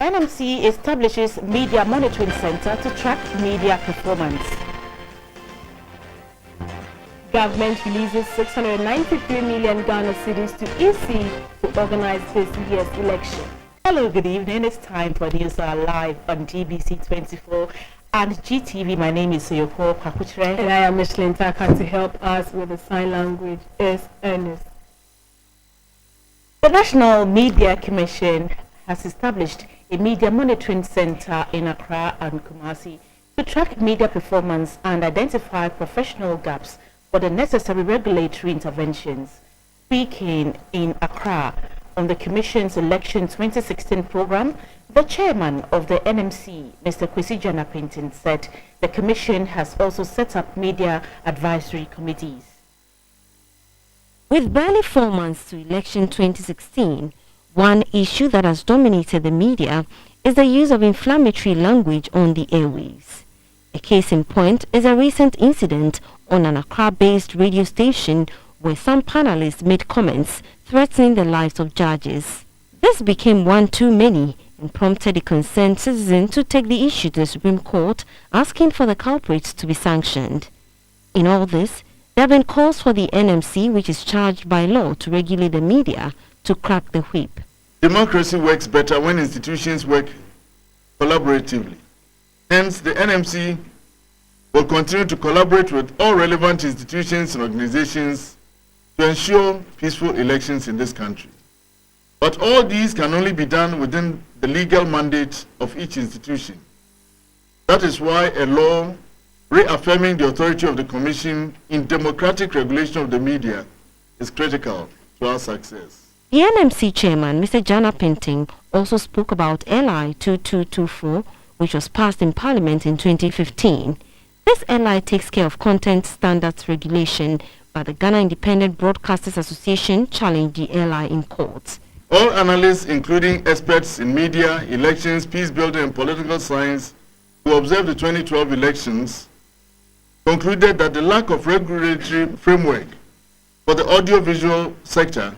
NMC establishes Media Monitoring Center to track media performance. Government releases 693 million Ghana cedis to EC to organize this year's election. Hello, good evening. It's time for News Hour live on GBC24 and GTV. My name is Soyoko Pakuchere. And I am Michelin Taka. To help us with the sign language is Ernest. The National Media Commission has established a media monitoring center in Accra and Kumasi to track media performance and identify professional gaps for the necessary regulatory interventions. Speaking in Accra on the Commission's Election 2016 program, the chairman of the NMC, Mr. Kwesi Jana-Pinton, said the Commission has also set up media advisory committees. With barely 4 months to election 2016, one issue that has dominated the media is the use of inflammatory language on the airwaves. A case in point is a recent incident on an Accra-based radio station where some panelists made comments threatening the lives of judges. This became one too many and prompted a concerned citizen to take the issue to the Supreme Court, asking for the culprits to be sanctioned. In all this, there have been calls for the NMC, which is charged by law to regulate the media, to crack the whip. Democracy works better when institutions work collaboratively. Hence, the NMC will continue to collaborate with all relevant institutions and organizations to ensure peaceful elections in this country. But all these can only be done within the legal mandate of each institution. That is why a law reaffirming the authority of the Commission in democratic regulation of the media is critical to our success. The NMC chairman, Mr. Jana-Pinton, also spoke about LI 2224, which was passed in Parliament in 2015. This LI takes care of content standards regulation, but the Ghana Independent Broadcasters Association challenged the LI in court. All analysts, including experts in media, elections, peace building, and political science, who observed the 2012 elections, concluded that the lack of regulatory framework for the audiovisual sector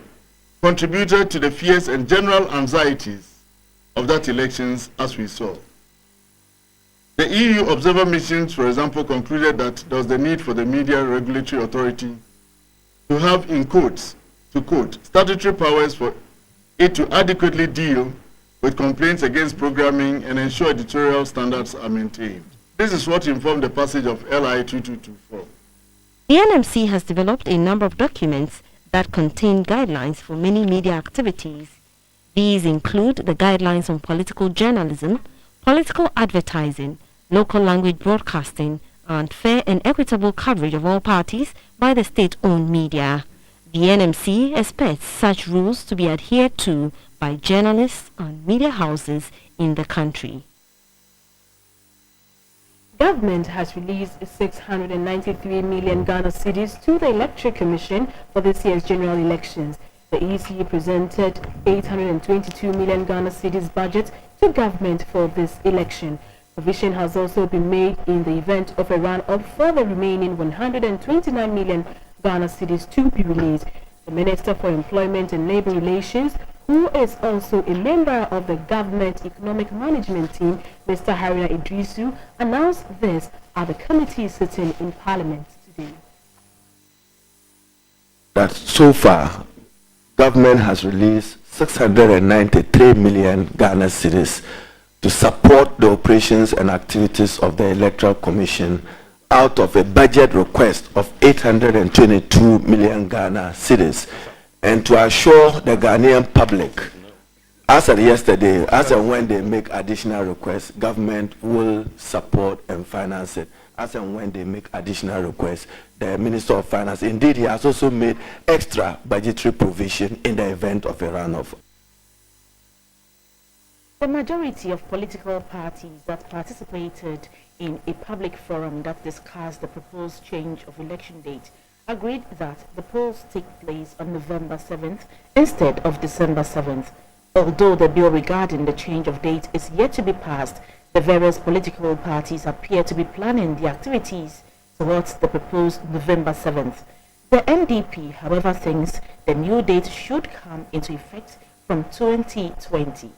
contributed to the fears and general anxieties of that elections, as we saw. The EU observer missions, for example, concluded that there was the need for the Media Regulatory Authority to have, in quotes, to quote, statutory powers for it to adequately deal with complaints against programming and ensure editorial standards are maintained. This is what informed the passage of LI 2224. The NMC has developed a number of documents that contain guidelines for many media activities. These include the guidelines on political journalism, political advertising, local language broadcasting, and fair and equitable coverage of all parties by the state-owned media. The NMC expects such rules to be adhered to by journalists and media houses in the country. Government has released 693 million Ghana cedis to the Electoral Commission for this year's general elections. The EC presented 822 million Ghana cedis budget to government for this election. Provision has also been made in the event of a run-up for the remaining 129 million Ghana cedis to be released. The Minister for Employment and Labour Relations, who is also a member of the Government Economic Management Team, Mr. Haruna Idrisu, announced this at the committee sitting in Parliament today. That so far, government has released 693 million Ghana cedis to support the operations and activities of the Electoral Commission out of a budget request of 822 million Ghana cedis, and to assure the Ghanaian public, as of yesterday, as and when they make additional requests, government will support and finance it. As and when they make additional requests, the Minister of Finance, indeed, he has also made extra budgetary provision in the event of a runoff. The majority of political parties that participated in a public forum that discussed the proposed change of election date agreed that the polls take place on November 7th instead of December 7th. Although the bill regarding the change of date is yet to be passed, the various political parties appear to be planning the activities towards the proposed November 7th. The NDP, however, thinks the new date should come into effect from 2020.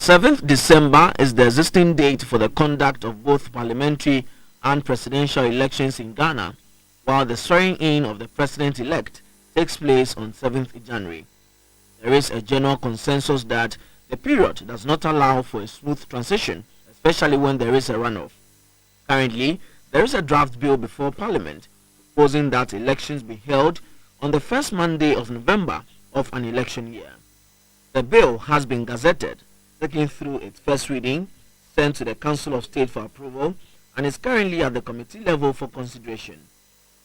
7th December is the existing date for the conduct of both parliamentary and presidential elections in Ghana, while the swearing in of the president-elect takes place on 7th January. There is a general consensus that the period does not allow for a smooth transition, especially when there is a runoff. Currently, there is a draft bill before Parliament proposing that elections be held on the first Monday of November of an election year. The bill has been gazetted, taken through its first reading, sent to the Council of State for approval, and is currently at the committee level for consideration.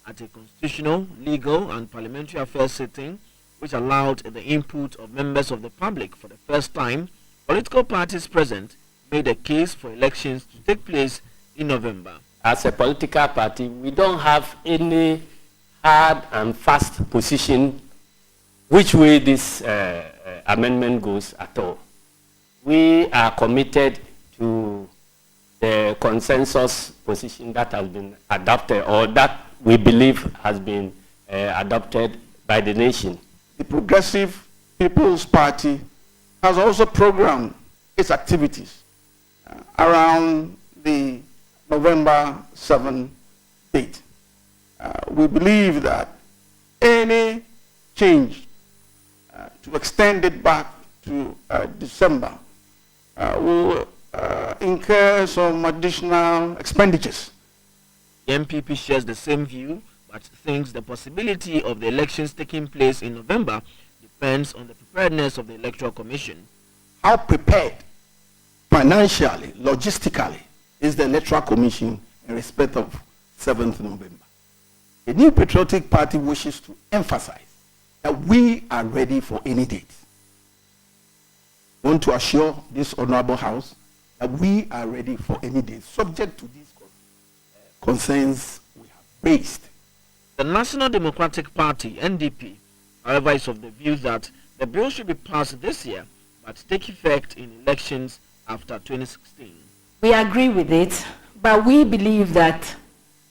At a constitutional, legal, and parliamentary affairs sitting, which allowed the input of members of the public for the first time, political parties present made a case for elections to take place in November. As a political party, we don't have any hard and fast position which way this amendment goes at all. We are committed to the consensus position that has been adopted, or that we believe has been adopted by the nation. The Progressive People's Party has also programmed its activities around the November 7th date. We believe that any change to extend it back to December will incur some additional expenditures. The MPP shares the same view, but thinks the possibility of the elections taking place in November depends on the preparedness of the Electoral Commission. How prepared financially, logistically, is the Electoral Commission in respect of 7th November? The New Patriotic Party wishes to emphasize that we are ready for any date. I want to assure this Honorable House that we are ready for any date, subject to these concerns we have raised. The National Democratic Party, NDP, however, is of the view that the bill should be passed this year, but take effect in elections after 2016. We agree with it, but we believe that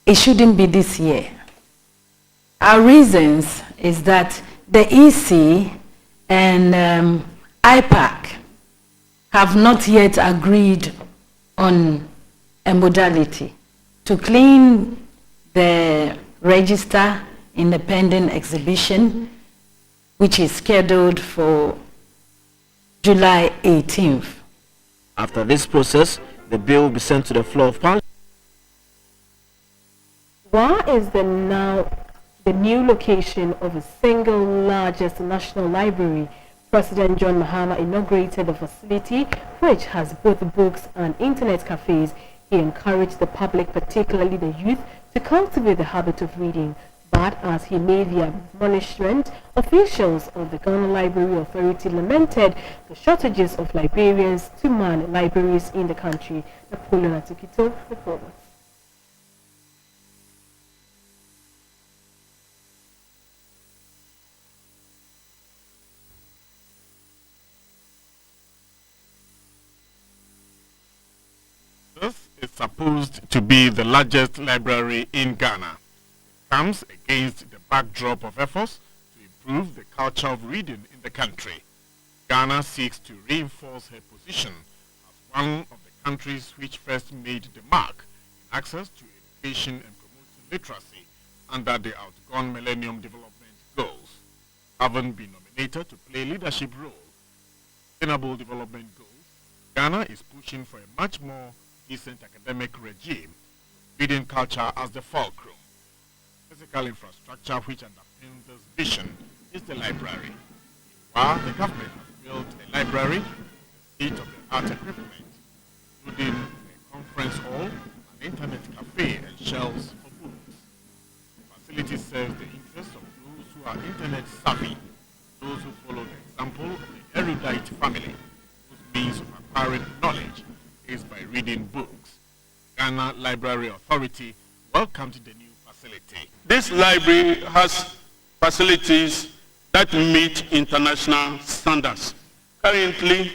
it shouldn't be this year. Our reasons is that the EC and IPAC have not yet agreed on a modality to clean the register in the pending exhibition, which is scheduled for July 18th. After this process, the bill will be sent to the floor of Parliament. Why is the new location of a single largest national library? President John Mahama inaugurated the facility, which has both books and internet cafes. He encouraged the public, particularly the youth, to cultivate the habit of reading. But as he made the admonishment, officials of the Ghana Library Authority lamented the shortages of librarians to man libraries in the country. Napoleon Atikito reports. This is supposed to be the largest library in Ghana. It comes against the backdrop of efforts to improve the culture of reading in the country. Ghana seeks to reinforce her position as one of the countries which first made the mark in access to education and promoting literacy under the outgone Millennium Development Goals. Having been nominated to play leadership role in Sustainable Development Goals, Ghana is pushing for a much more decent academic regime, reading culture as the fulcrum. Physical infrastructure which underpins this vision is the library. While the government has built a library with state-of-the-art equipment, including a conference hall, an internet cafe, and shelves for books. The facility serves the interests of those who are internet savvy, those who follow the example of the erudite family, whose means of acquiring knowledge is by reading books. Ghana Library Authority welcomed the new facility. This library has facilities that meet international standards. Currently,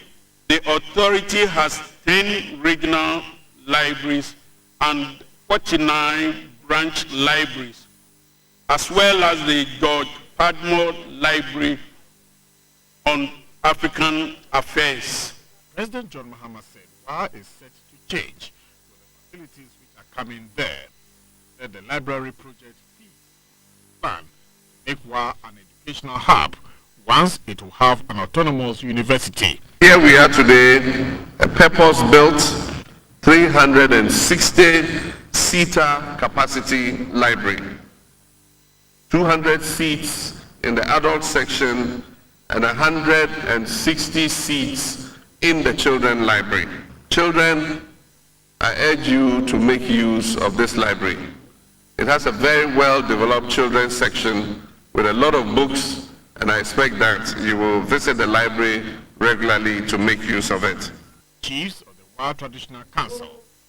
the authority has 10 regional libraries and 49 branch libraries, as well as the George Padmore Library on African Affairs. President John Mahama said WA is set to change with the facilities which are coming there. That the library project plan to make WA an educational hub once it will have an autonomous university. Here we are today, a purpose-built 360-seater capacity library. 200 seats in the adult section and 160 seats in the children library. Children, I urge you to make use of this library. It has a very well-developed children's section with a lot of books, and I expect that you will visit the library regularly to make use of it. Chiefs of the WA Traditional Council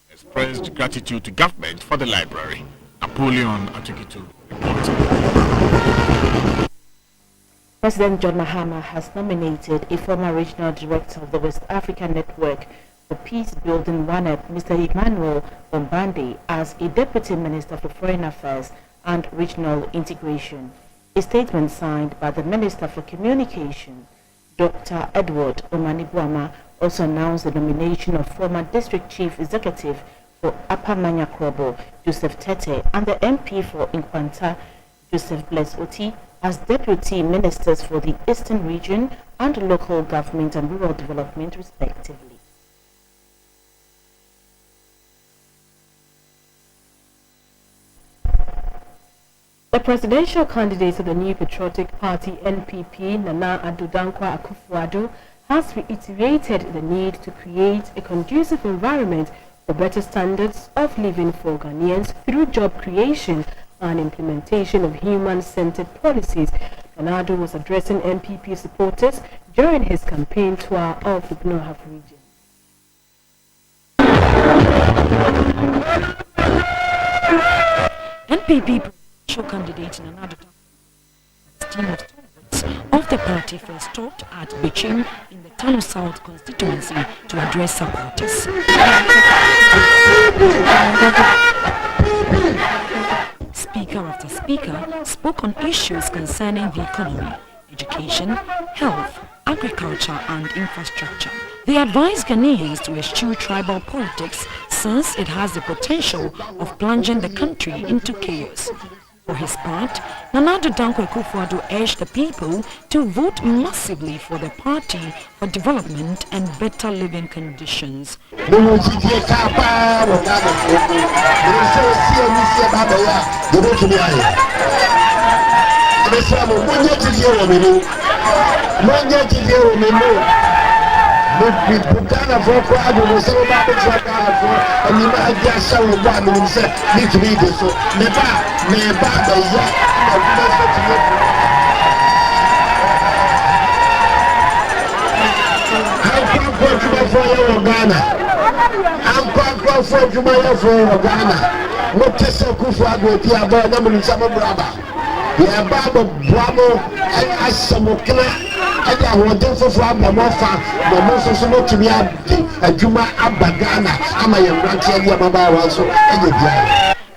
expressed gratitude to government for the library. Napoleon Atukitu reported. President John Mahama has nominated a former regional director of the West African Network for Peace Building WANEP, Mr. Emmanuel Bombande, as a Deputy Minister for Foreign Affairs and Regional Integration. A statement signed by the Minister for Communication, Dr. Edward Omanibuama, also announced the nomination of former District Chief Executive for Upper Manyakrobo, Joseph Tete, and the MP for Inkwanta, Joseph Bless Oti, as Deputy Ministers for the Eastern Region and Local Government and Rural Development, respectively. The presidential candidate of the New Patriotic Party (NPP), Nana Addo Dankwa Akufo-Addo, has reiterated the need to create a conducive environment for better standards of living for Ghanaians through job creation and implementation of human-centered policies. Nana Addo was addressing NPP supporters during his campaign tour of the Gnohaf region. NPP candidate Nana Addo team of stalwarts of the party first stopped at Bechim in the Tano South constituency to address supporters. Speaker after speaker spoke on issues concerning the economy, education, health, agriculture and infrastructure. They advised Ghanaians to eschew tribal politics since it has the potential of plunging the country into chaos. For his part, Nana Addo Dankwa Akufo-Addo urged the people to vote massively for the party for development and better living conditions. Bukana for crowd will say about the truck and you might just show what you say need to be this so never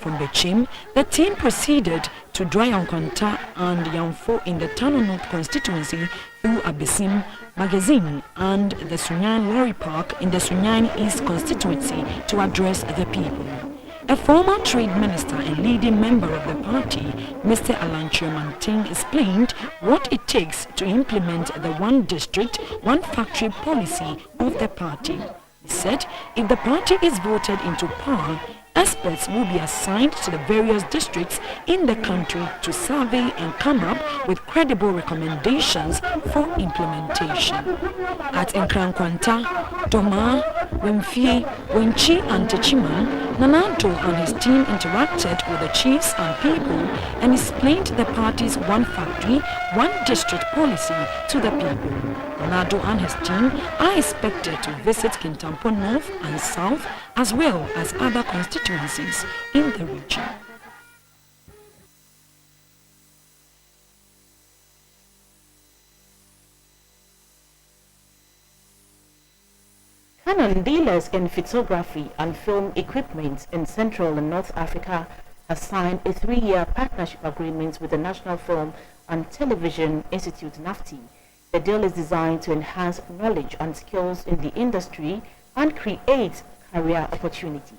From Bechim, the team proceeded to Dry-on-Kwanta and Yamfo in the Tano North constituency through Abesim, Magazine and the Sunyan Lorry Park in the Sunyan East constituency to address the people. A former trade minister and leading member of the party, Mr. Alancho Manting, explained what it takes to implement the one district, one factory policy of the party. He said if the party is voted into power, experts will be assigned to the various districts in the country to survey and come up with credible recommendations for implementation. At Nkrankwanta, Doma, Wemfie, Wenchi and Techiman, Nana Addo and his team interacted with the chiefs and people and explained the party's one factory, one district policy to the people. Nana Addo and his team are expected to visit Kintampo North and South as well as other constituencies in the region. Canon dealers in photography and film equipment in Central and North Africa has signed a 3-year partnership agreement with the National Film and Television Institute (NAFTI). The deal is designed to enhance knowledge and skills in the industry and create career opportunities.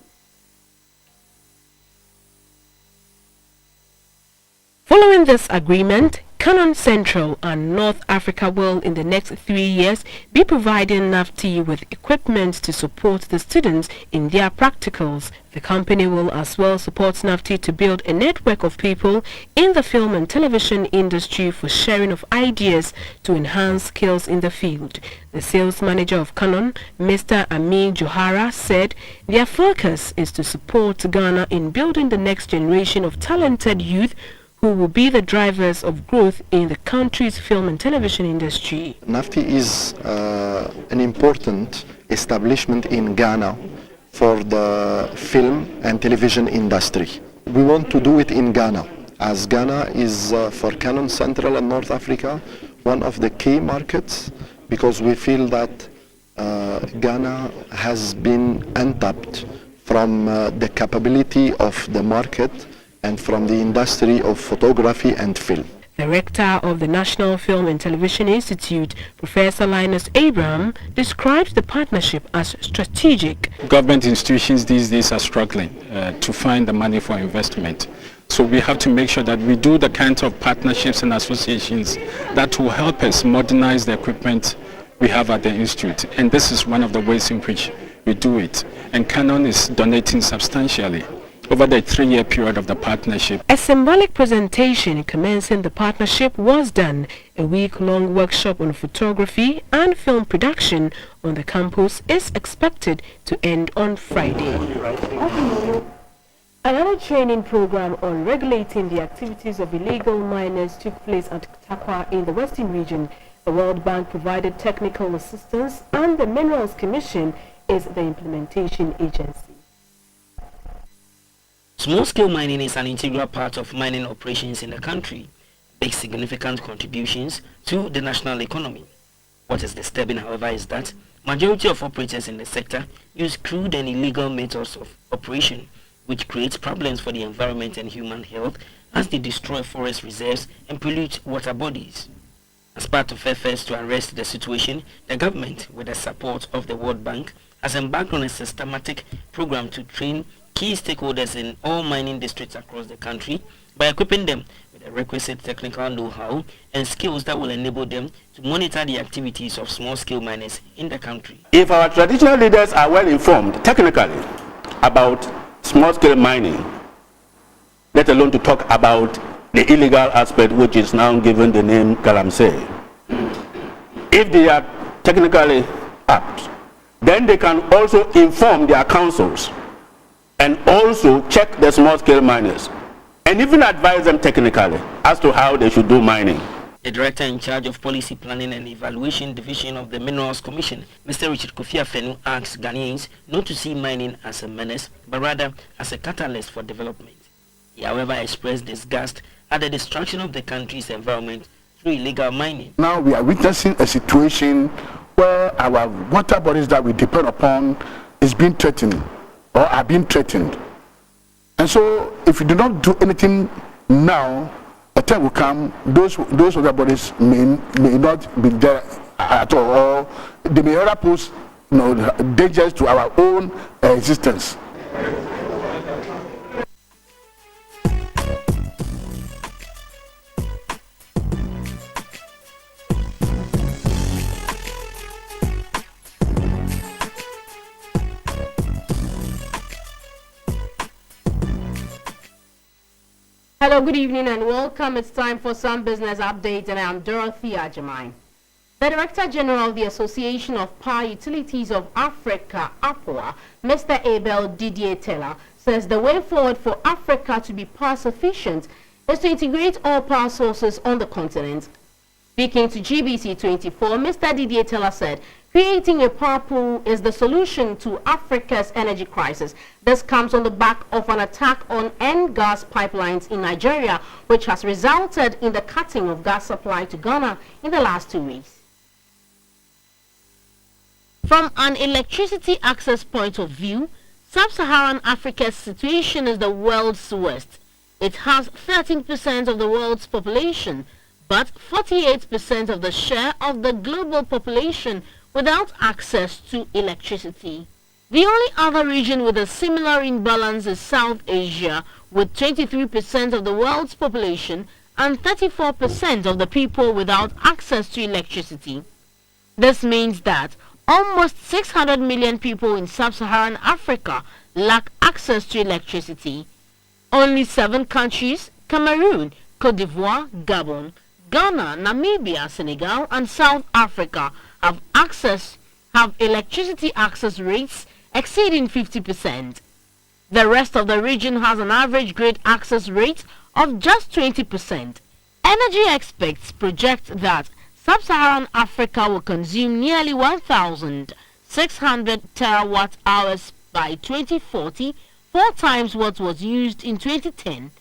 Following this agreement, Canon Central and North Africa will, in the next 3 years, be providing NAFTI with equipment to support the students in their practicals. The company will as well support NAFTI to build a network of people in the film and television industry for sharing of ideas to enhance skills in the field. The sales manager of Canon, Mr. Amin Johara, said their focus is to support Ghana in building the next generation of talented youth who will be the drivers of growth in the country's film and television industry. NAFTI is an important establishment in Ghana for the film and television industry. We want to do it in Ghana, as Ghana is for Canon Central and North Africa one of the key markets, because we feel that Ghana has been untapped from the capability of the market and from the industry of photography and film. Director of the National Film and Television Institute, Professor Linus Abraham, describes the partnership as strategic. Government institutions these days are struggling to find the money for investment. So we have to make sure that we do the kinds of partnerships and associations that will help us modernize the equipment we have at the institute. And this is one of the ways in which we do it. And Canon is donating substantially over the 3-year period of the partnership. A symbolic presentation commencing the partnership was done. A week-long workshop on photography and film production on the campus is expected to end on Friday. Another training program on regulating the activities of illegal miners took place at Takwa in the Western region. The World Bank provided technical assistance and the Minerals Commission is the implementation agency. Small-scale mining is an integral part of mining operations in the country, makes significant contributions to the national economy. What is disturbing, however, is that majority of operators in the sector use crude and illegal methods of operation, which creates problems for the environment and human health as they destroy forest reserves and pollute water bodies. As part of efforts to arrest the situation, the government, with the support of the World Bank, has embarked on a systematic program to train key stakeholders in all mining districts across the country by equipping them with the requisite technical know-how and skills that will enable them to monitor the activities of small-scale miners in the country. If our traditional leaders are well informed technically about small-scale mining, let alone to talk about the illegal aspect, which is now given the name Galamsey, if they are technically apt, then they can also inform their councils and also check the small-scale miners, and even advise them technically as to how they should do mining. The Director in charge of Policy Planning and Evaluation Division of the Minerals Commission, Mr. Richard Kofi Afenu, asks Ghanaians not to see mining as a menace, but rather as a catalyst for development. He, however, expressed disgust at the destruction of the country's environment through illegal mining. Now we are witnessing a situation where our water bodies that we depend upon is being threatened, or are being threatened. And so if we do not do anything now, a time will come, those other bodies may not be there at all, or they may rather pose dangers to our own existence. Hello, good evening and welcome. It's time for some business updates and I'm Dorothy Ajamine. The Director General of the Association of Power Utilities of Africa, APOA, Mr. Abel Didier Teller, says the way forward for Africa to be power sufficient is to integrate all power sources on the continent. Speaking to GBC24, Mr. Didier Teller said, creating a power pool is the solution to Africa's energy crisis. This comes on the back of an attack on end gas pipelines in Nigeria, which has resulted in the cutting of gas supply to Ghana in the last 2 weeks. From an electricity access point of view, Sub-Saharan Africa's situation is the world's worst. It has 13% of the world's population, but 48% of the share of the global population without access to electricity. The only other region with a similar imbalance is South Asia, with 23% of the world's population and 34% of the people without access to electricity. This means that almost 600 million people in sub-Saharan Africa lack access to electricity. Only 7 countries, Cameroon, Cote d'Ivoire, Gabon, Ghana, Namibia, Senegal, and South Africa have electricity access rates exceeding 50%. The rest of the region has an average grid access rate of just 20%. Energy experts project that sub-Saharan Africa will consume nearly 1,600 terawatt-hours by 2040, 4 times what was used in 2010.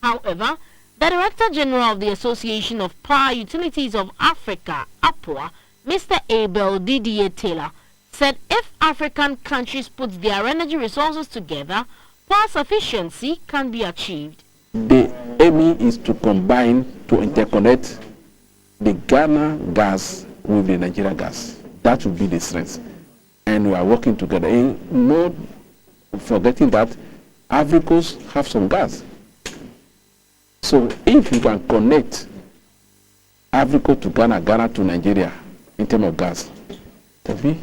However, the Director General of the Association of Power Utilities of Africa, APOA, Mr. Abel Didier Taylor, said if African countries put their energy resources together, power sufficiency can be achieved. The aim is to combine, to interconnect the Ghana gas with the Nigeria gas. That will be the strength. And we are working together. And not forgetting that Africans have some gas. So if you can connect Africa to Ghana, Ghana to Nigeria in terms of gas, that will be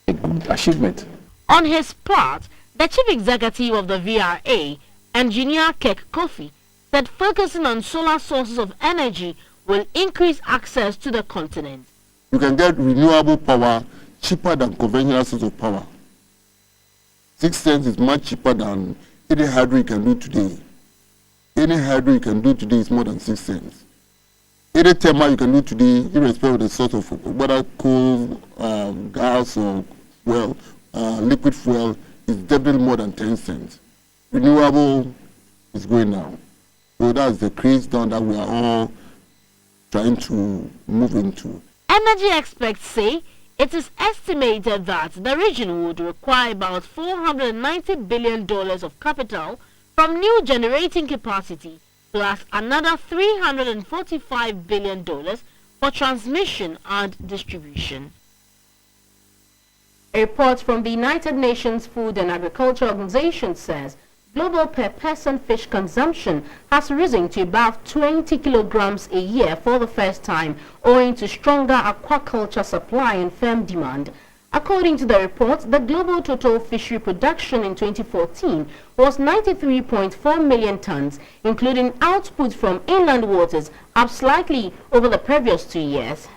a good achievement. On his part, the chief executive of the VRA, Engineer Kek Kofi, said focusing on solar sources of energy will increase access to the continent. You can get renewable power cheaper than conventional source of power. 6 cents is much cheaper than any hydro you can do today. Any hydro you can do today is more than 6 cents. Any thermal you can do today, irrespective of the source of whether coal, gas, or liquid fuel, is definitely more than 10 cents. Renewable is going down. So that's the craze down that we are all trying to move into. Energy experts say it is estimated that the region would require about $490 billion of capital from new generating capacity, plus another $345 billion for transmission and distribution. A report from the United Nations Food and Agriculture Organization says global per-person fish consumption has risen to about 20 kilograms a year for the first time, owing to stronger aquaculture supply and firm demand. According to the report, the global total fishery production in 2014 was 93.4 million tons, including output from inland waters, up slightly over the previous 2 years.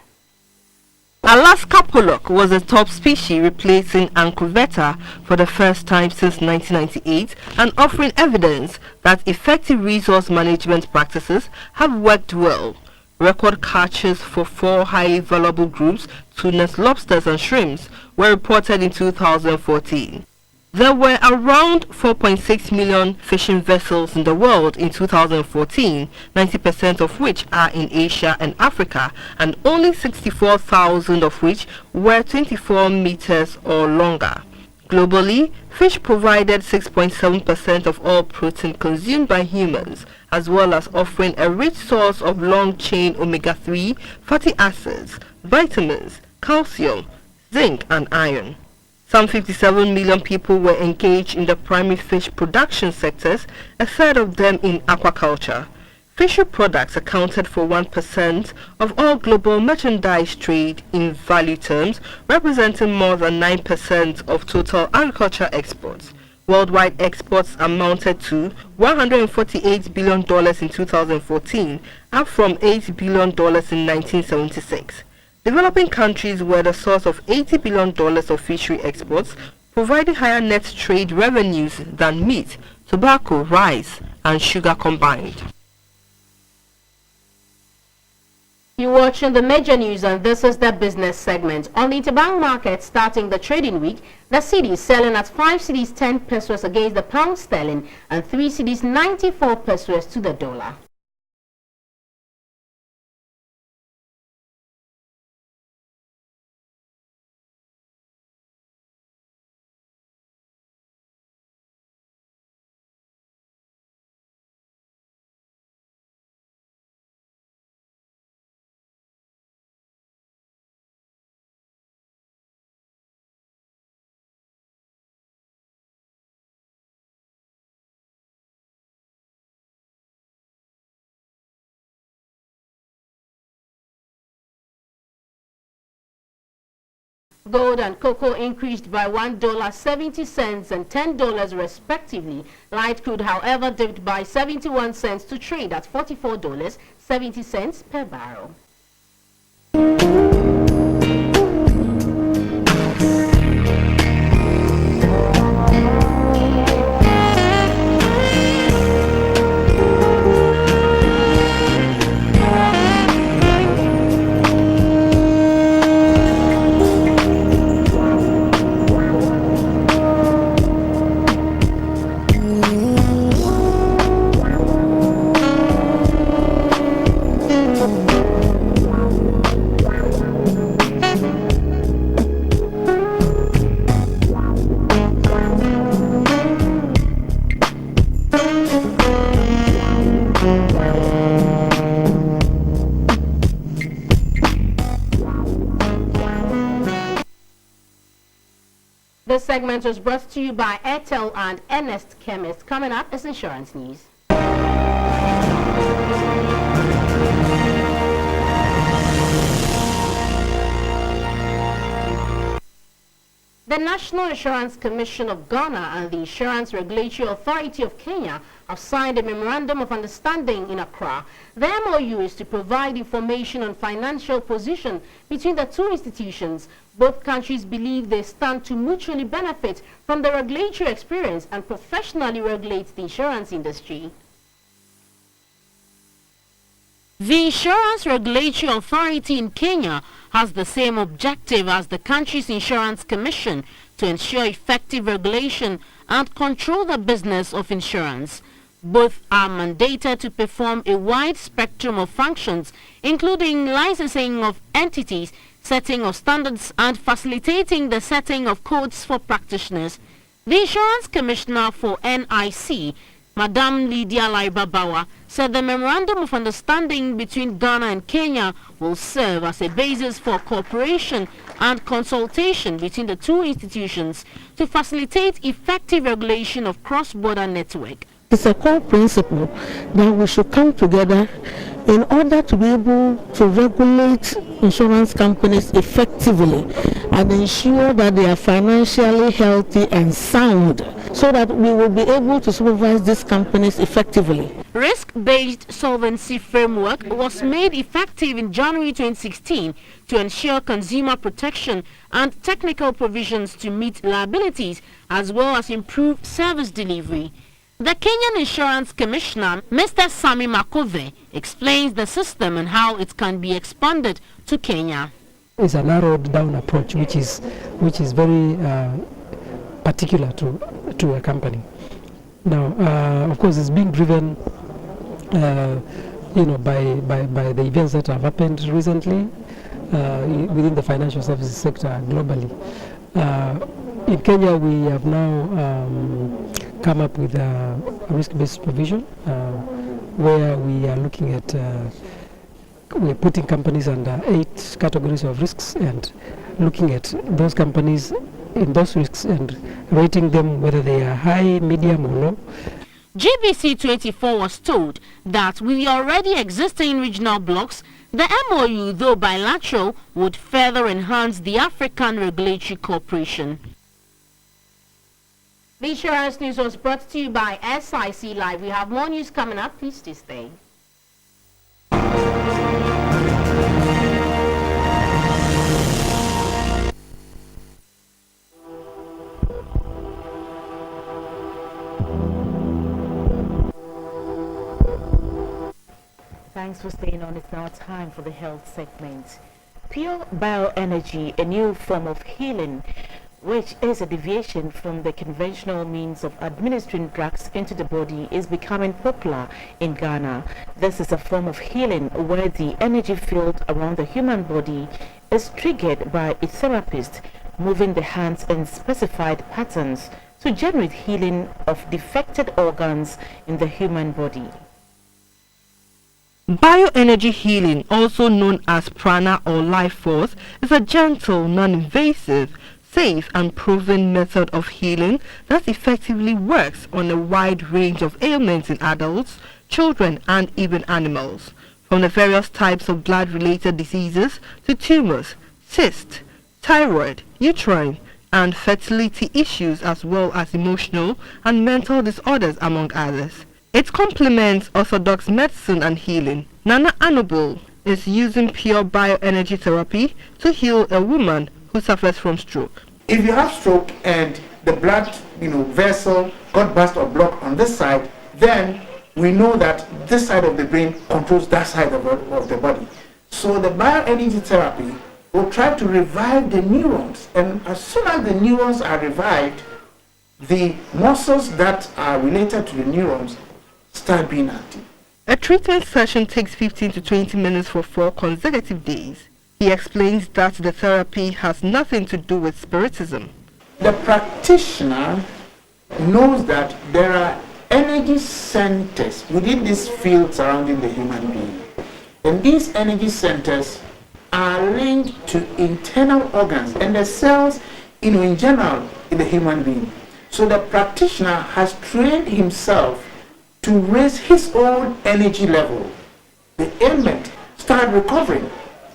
Alaska pollock was the top species, replacing anchoveta for the first time since 1998 and offering evidence that effective resource management practices have worked well. Record catches for 4 highly valuable groups, tunas, lobsters and shrimps, were reported in 2014. There were around 4.6 million fishing vessels in the world in 2014, 90% of which are in Asia and Africa, and only 64,000 of which were 24 meters or longer. Globally, fish provided 6.7% of all protein consumed by humans, as well as offering a rich source of long-chain omega-3 fatty acids, vitamins, calcium, zinc and iron. Some 57 million people were engaged in the primary fish production sectors, a third of them in aquaculture. Fishery products accounted for 1% of all global merchandise trade in value terms, representing more than 9% of total agriculture exports. Worldwide exports amounted to $148 billion in 2014, up from $8 billion in 1976. Developing countries were the source of $80 billion of fishery exports, providing higher net trade revenues than meat, tobacco, rice, and sugar combined. You're watching the major news, and this is the business segment. On the interbank market starting the trading week, the cedi is selling at 5 cedis 10 pesos against the pound sterling and 3 cedis 94 pesos to the dollar. Gold and cocoa increased by $1.70 and $10 respectively. Light crude, however, dipped by 71 cents to trade at $44.70 per barrel. This segment was brought to you by Airtel and Ernest Chemist. Coming up is insurance news. The National Insurance Commission of Ghana and the Insurance Regulatory Authority of Kenya have signed a Memorandum of Understanding in Accra. The MOU is to provide information on financial position between the two institutions. Both countries believe they stand to mutually benefit from the regulatory experience and professionally regulate the insurance industry. The Insurance Regulatory Authority in Kenya has the same objective as the country's Insurance Commission to ensure effective regulation and control the business of insurance. Both are mandated to perform a wide spectrum of functions, including licensing of entities, setting of standards, and facilitating the setting of codes for practitioners. The Insurance Commissioner for NIC, Madam Lydia Laibabawa, said the Memorandum of Understanding between Ghana and Kenya will serve as a basis for cooperation and consultation between the two institutions to facilitate effective regulation of cross-border network. It's a core principle that we should come together in order to be able to regulate insurance companies effectively and ensure that they are financially healthy and sound, so that we will be able to supervise these companies effectively. Risk-based solvency framework was made effective in January 2016 to ensure consumer protection and technical provisions to meet liabilities as well as improve service delivery. The Kenyan Insurance Commissioner, Mr. Sami Makove, explains the system and how it can be expanded to Kenya. It's a narrowed down approach which is very particular to a company. Now, of course, it's being driven by the events that have happened recently within the financial services sector globally. In Kenya, we have now come up with a risk-based provision where we are looking at we're putting companies under 8 categories of risks and looking at those companies in those risks and rating them whether they are high, medium or low. GBC24 was told that with the already existing regional blocks, the MOU, though bilateral, would further enhance the African regulatory cooperation. The insurance news was brought to you by SIC Live. We have more news coming up. Please stay. Thanks for staying on. It's now time for the health segment. Pure bioenergy, a new form of healing, which is a deviation from the conventional means of administering drugs into the body, is becoming popular in Ghana. This is a form of healing where the energy field around the human body is triggered by a therapist moving the hands in specified patterns to generate healing of defected organs in the human body. Bioenergy healing, also known as prana or life force, is a gentle, non-invasive, safe and proven method of healing that effectively works on a wide range of ailments in adults, children and even animals, from the various types of blood-related diseases to tumors, cysts, thyroid, uterine and fertility issues, as well as emotional and mental disorders, among others. It complements orthodox medicine and healing. Nana Anobol is using pure bioenergy therapy to heal a woman who suffers from stroke. If you have stroke and the blood, vessel got burst or blocked on this side, then we know that this side of the brain controls that side of the body. So the bioenergy therapy will try to revive the neurons, and as soon as the neurons are revived, the muscles that are related to the neurons start being active. A treatment session takes 15 to 20 minutes for 4 consecutive days. He explains that the therapy has nothing to do with spiritism. The practitioner knows that there are energy centers within this field surrounding the human being. And these energy centers are linked to internal organs and the cells, in general, in the human being. So the practitioner has trained himself to raise his own energy level. The ailment start recovering.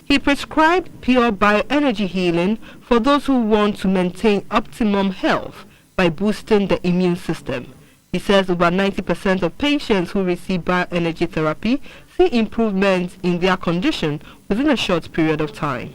He prescribed pure bioenergy healing for those who want to maintain optimum health by boosting the immune system. He says over 90% of patients who receive bioenergy therapy see improvements in their condition within a short period of time.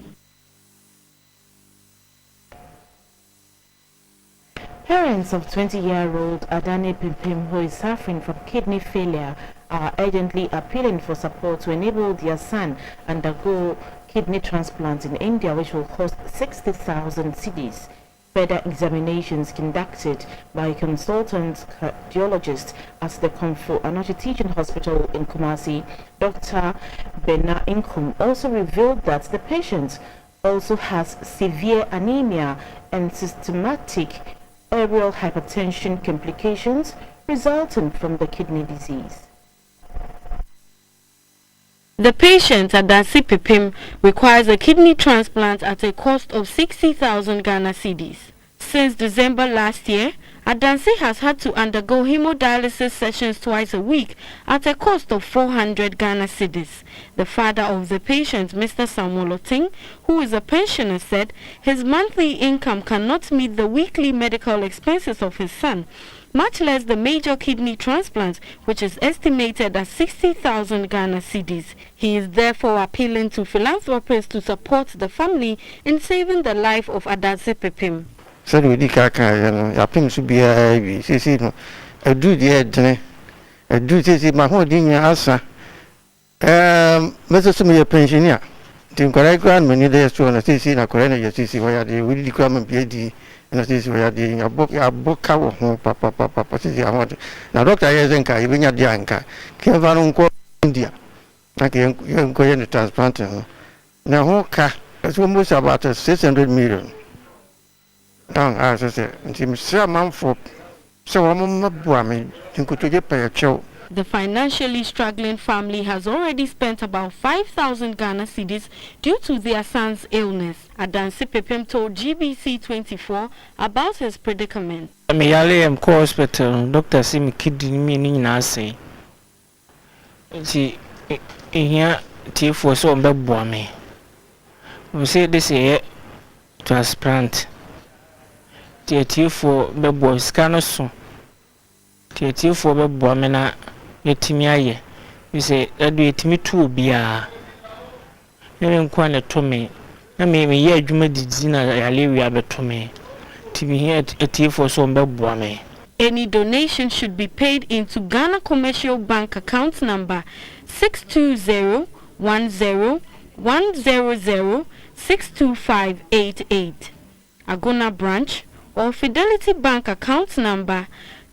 Parents of 20-year-old Adane Pimpim, who is suffering from kidney failure, are urgently appealing for support to enable their son undergo kidney transplant in India, which will cost 60,000 cedis. Further examinations conducted by a consultant cardiologist at the Komfo Anochi Teaching Hospital in Kumasi, Dr. Bena Inkum, also revealed that the patient also has severe anemia and systematic arterial hypertension complications resulting from the kidney disease. The patient, Adansi Pipim, requires a kidney transplant at a cost of 60,000 Ghana cedis. Since December last year, Adansi has had to undergo hemodialysis sessions twice a week at a cost of 400 Ghana cedis. The father of the patient, Mr. Samuel Oting, who is a pensioner, said his monthly income cannot meet the weekly medical expenses of his son, much less the major kidney transplant, which is estimated at 60,000 Ghana cedis. He is therefore appealing to philanthropists to support the family in saving the life of Adansi Pipim. So we did yapim should be a no. I do the head. I do this my whole thing answer. Mr. Sumi pensioner. The correct grandman in the store and see na correct you see where they will become a PhD and see where the book cover papa see I want. Now Dr. Yezenka even at Yanka came from India. Like you go in the transplant. Now Hoka it's almost about 600 million. As I said, the financially struggling family has already spent about 5,000 Ghana cedis due to their son's illness. Adansi Pepem told GBC24 about his predicament. I'm hospital. Doctor see me kidney me na say. See, here tea for so me. We say this is transplant. For bebo scanner so for bebo mena yetimi we say that do yetimi to bia me nkwa to me na me ye adwuma didi na yale wi abeto me timi here for so bebo me. Any donation should be paid into Ghana Commercial Bank account number 620-10100-62588 Agona branch, or Fidelity Bank account number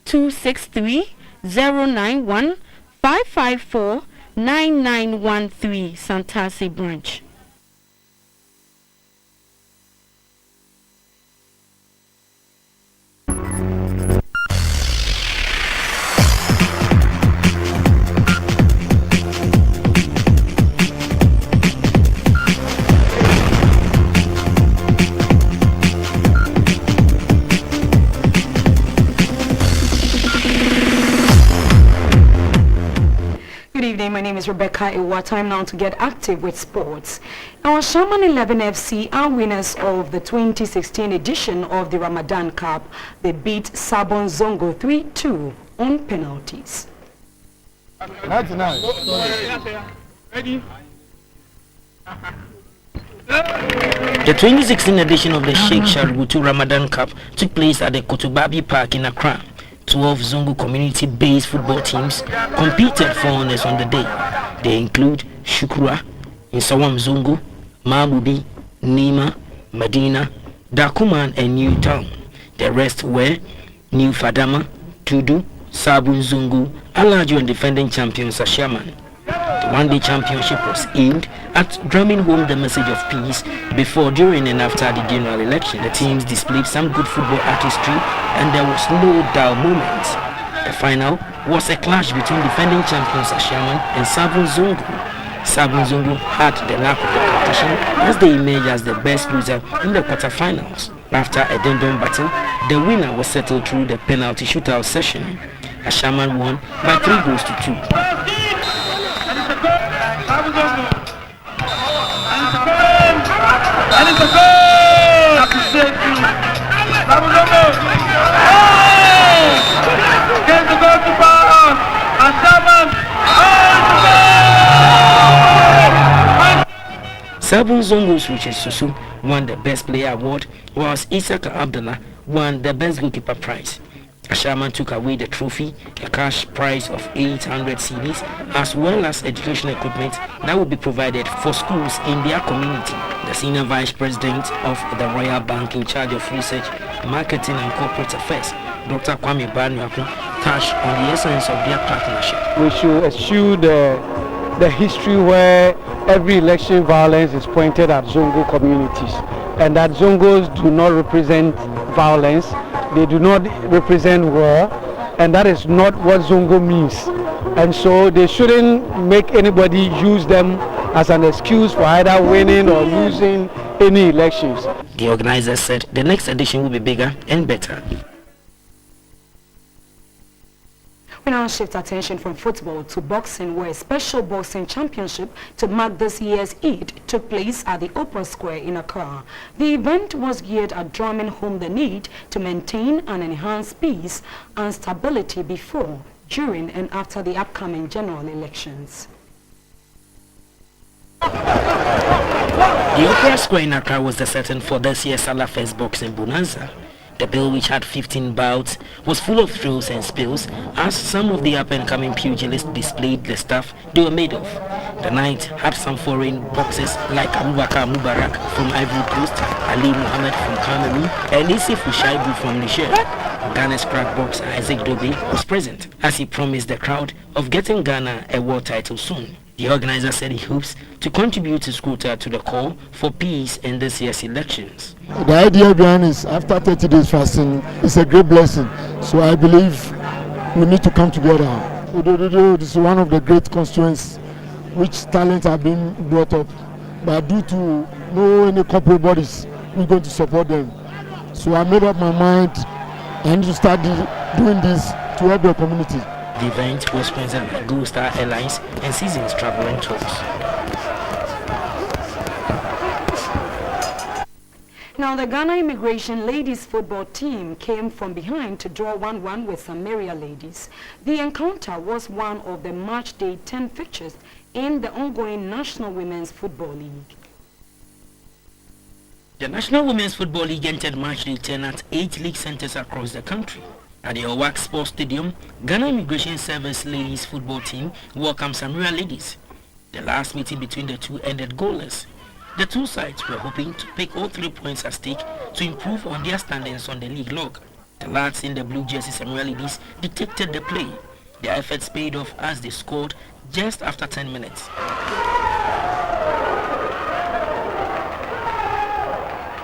263-091-554-9913 Santasi branch. My name name is Rebecca Ewa. Time now to get active with sports. Our Shaman 11 FC are winners of the 2016 edition of the Ramadan Cup. They beat Sabon Zongo 3-2 on penalties. That's nice. Ready? The 2016 edition of the Sheikh Shaributu Ramadan Cup took place at the Kotobabi Park in Accra. 12 Zongo community-based football teams competed for honors on the day. They include Shukura, Insawam Zongo, Mabubi, Nima, Medina, Dakuman and New Town. The rest were New Fadama, Tudu, Sabun Zongo, Alajo and defending champions Ashaman. The one-day championship was aimed at drumming home the message of peace before, during and after the general election. The teams displayed some good football artistry and there was no dull moments. The final was a clash between defending champions Ashaman and Sabun Zongo. Sabun Zongo had the lack of the competition as they emerged as the best loser in the quarterfinals. After a dendon battle, the winner was settled through the penalty shootout session. Ashaman won by 3-2. And it's a goal! Appreciate you. Get the goalkeeper! And Sabun Zongo's Richard Susu won the Best Player Award, whilst Isaka Abdullah won the Best Goalkeeper prize. Ashaman took away the trophy, a cash prize of 800 cedis, as well as educational equipment that will be provided for schools in their community. The senior vice president of the Royal Bank in charge of research, marketing and corporate affairs, Dr. Kwame Banywaku, touched on the essence of their partnership. We should eschew the history where every election violence is pointed at Zongo communities, and that Zongos do not represent violence. They do not represent war, and that is not what Zongo means. And so they shouldn't make anybody use them as an excuse for either winning or losing any elections. The organizers said the next edition will be bigger and better. We now shift attention from football to boxing, where a special boxing championship to mark this year's Eid took place at the Opera Square in Accra. The event was geared at drumming home the need to maintain and enhance peace and stability before, during and after the upcoming general elections. The Opera Square in Accra was the setting for this year's Salah Fest Boxing Bonanza. The bill, which had 15 bouts, was full of thrills and spills as some of the up-and-coming pugilists displayed the stuff they were made of. The night had some foreign boxers like Abubakar Mubarak from Ivory Coast, Ali Mohammed from Cameroon, and Isif Ushaibu from Niger. Ghana's crack boxer Isaac Dobe was present as he promised the crowd of getting Ghana a world title soon. The organizer said he hopes to contribute his quota to the call for peace in this year's elections. The idea behind is after 30 days fasting, it's a great blessing. So I believe we need to come together. This is one of the great constituents which talents have been brought up. But due to no any corporate bodies, we're going to support them. So I made up my mind I need to start doing this to help the community. The event was sponsored by Gold Star Airlines and Seasons Travel and Tours. Now, the Ghana Immigration Ladies Football team came from behind to draw 1-1 with Samaria Ladies. The encounter was one of the match day 10 fixtures in the ongoing National Women's Football League. The National Women's Football League entered match day 10 at 8 league centers across the country. At the Owak Sports Stadium, Ghana Immigration Service Ladies Football Team welcomed Samaria Ladies. The last meeting between the two ended goalless. The two sides were hoping to pick all 3 points at stake to improve on their standings on the league log. The lads in the blue jersey Samaria Ladies dictated the play. Their efforts paid off as they scored just after 10 minutes.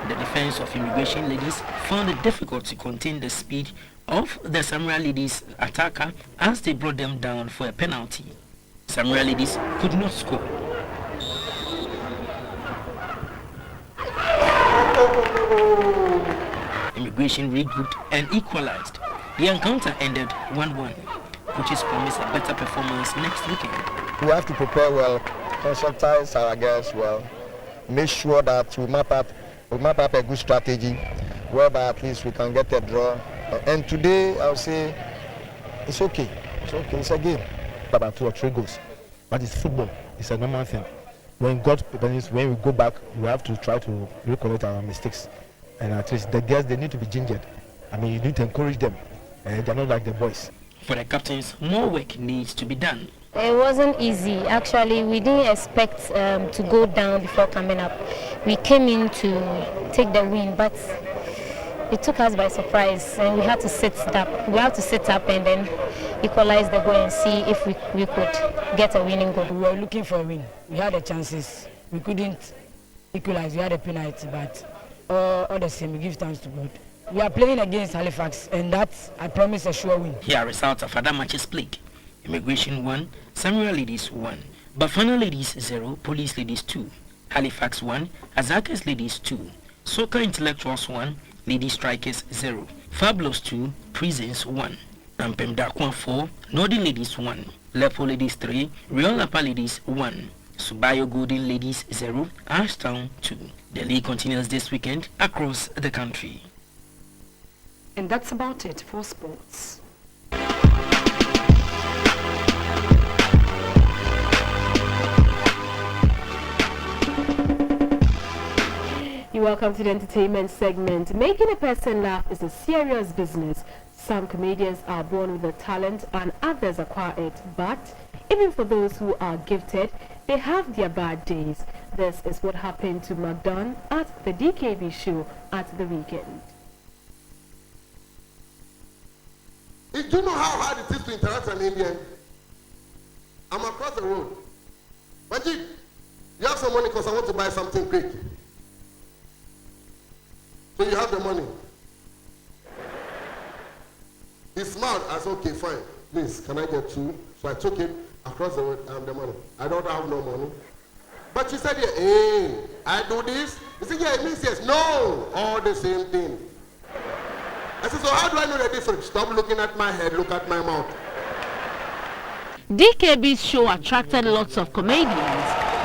The defense of Immigration Ladies found it difficult to contain the speed of the Samaria Ladies attacker as they brought them down for a penalty. Samaria Ladies could not score. Immigration regrouped and equalized. The encounter ended 1-1, which is promised a better performance next weekend. We have to prepare well, consultize our girls well, make sure that we map up a good strategy whereby at least we can get a draw. And today I would say it's okay. It's a game. About 2 or 3 goals. But it's football. It's a normal thing. When we go back, we have to try to recollect our mistakes. And at least the girls, they need to be gingered. I mean, you need to encourage them. They're not like the boys. For the captains, more work needs to be done. It wasn't easy. Actually, we didn't expect to go down before coming up. We came in to take the win, but it took us by surprise, and we had to sit up. We had to sit up and then equalize the goal and see if we could get a winning goal. We were looking for a win. We had the chances. We couldn't equalize. We had a penalty, but all the same, we give thanks to God. We are playing against Halifax, and that's, I promise, a sure win. Here are results of other matches played. Immigration 1, Samuel Ladies 1, Bafana Ladies 0, Police Ladies 2, Halifax 1, Azakas Ladies 2, Soccer Intellectuals 1, Lady Strikers 0, Fabulous 2, Prisons 1, Rampem Dakwa 4, Northern Ladies 1, Lepo Ladies 3, Real Napa Ladies 1, Subayo Golden Ladies 0, Ashtown 2. The league continues this weekend across the country. And that's about it for sports. You're welcome to the entertainment segment. Making a person laugh is a serious business. Some comedians are born with a talent and others acquire it. But even for those who are gifted, they have their bad days. This is what happened to McDonald at the DKB show at the weekend. Do you know how hard it is to interact with an Indian? I'm across the road. Majid, you have some money because I want to buy something quick. So you have the money. He smiled. I said, okay, fine. Please, can I get 2? So I took it across the road. I have the money. I don't have no money. But she said, yeah, hey, I do this. He said, yeah, it means yes. No, all the same thing. I said, so how do I know the difference? Stop looking at my head, look at my mouth. DKB's show attracted lots of comedians,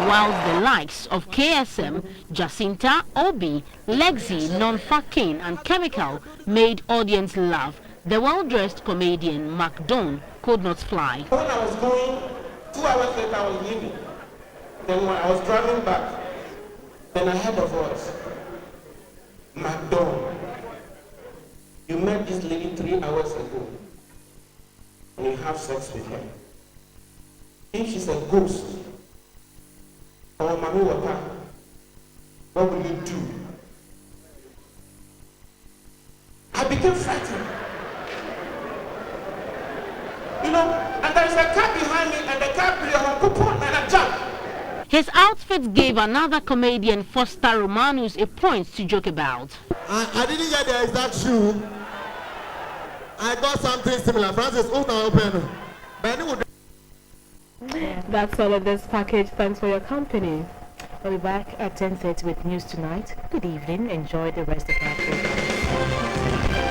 whilst the likes of KSM, Jacinta, Obi, Lexi, Non-Fakin and Chemical made audience laugh. The well-dressed comedian McDonald could not fly. When I was going, 2 hours later I was leaving. Then when I was driving back, then I heard a voice. McDonald, you met this lady 3 hours ago and you have sex with her. If she's a ghost or Mami Wata, what will you do? I became frightened. You know, and there's a car behind me and the car blew on coupon and I jumped. His outfit gave another comedian, Foster Romanus, a point to joke about. I didn't get the exact shoe. I got something similar. Francis, open. That's all of this package. Thanks for your company. I'll be back at 10:30 with News Tonight. Good evening. Enjoy the rest of our program.